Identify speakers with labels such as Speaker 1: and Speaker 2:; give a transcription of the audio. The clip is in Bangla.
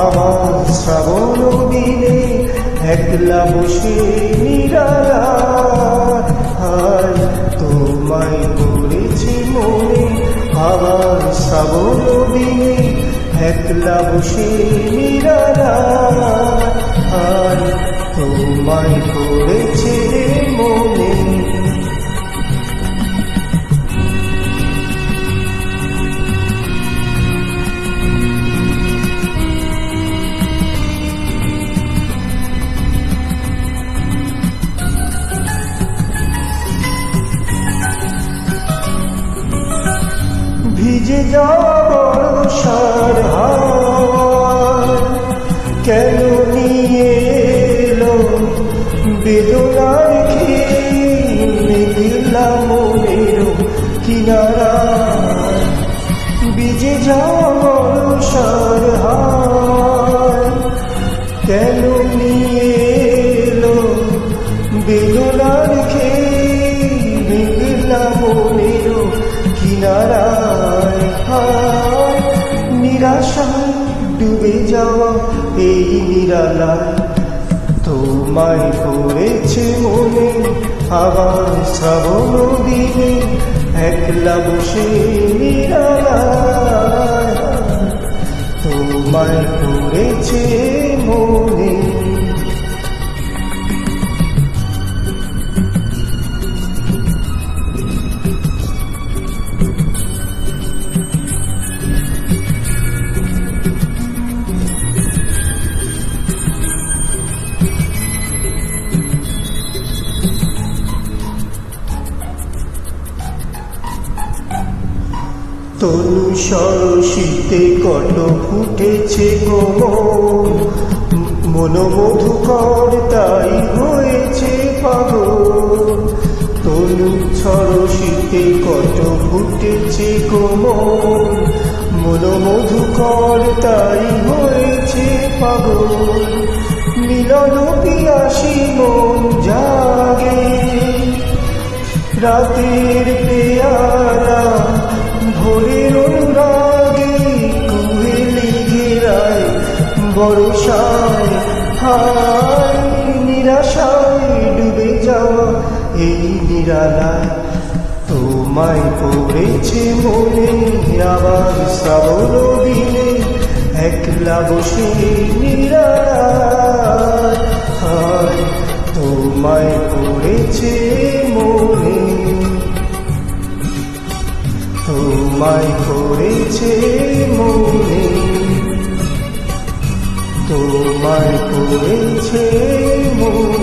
Speaker 1: আমার শ্রাবণ দিনে একলা বসে নিরালায় তোমায় করেছি মনে। আমার শ্রাবণ দিনে একলা বসে নিরালায় তোমায় করেছি মনে। ভিজে যাওয়ার বর্ষার হাওয়া কেন নিয়ে এলো বেদনার মেঘলা মনের কিনারা। ভিজে যাওয়ার বর্ষার হাওয়া কেন নিয়ে এলো বেদনার মেঘলা মনের কিনারায়। নিরাশায় ডুবে যাওয়া এই নিরালায় তোমায় পড়েছে মনে। আবার শ্রাবণ দিনে একলা বসে নিরালায় তোমায় পড়েছে মনে। তনু সরসীতে কত ফুটেছে কোমল, মনোমধুকর তাই হয়েছে পাগল। তনু সরসীতে কত ফুটেছে কোমল, মনোমধুকর তাই হয়েছে পাগল। মিলন পিয়াসী মন জাগে রাতের পেয়ালা ভোরের অনুরাগে কুহেলি ঘেরায় বর্ষায়। হায় নিরাশায় ডুবে যাওয়া এই নিরালায় তোমায় পড়েছে মনে। আবার শ্রাবণ দিনে একলা বসে নিরালায় হায় তোমায় পড়েছে মনে। তোমায় পড়েছে মনে, তোমায় পড়েছে মনে।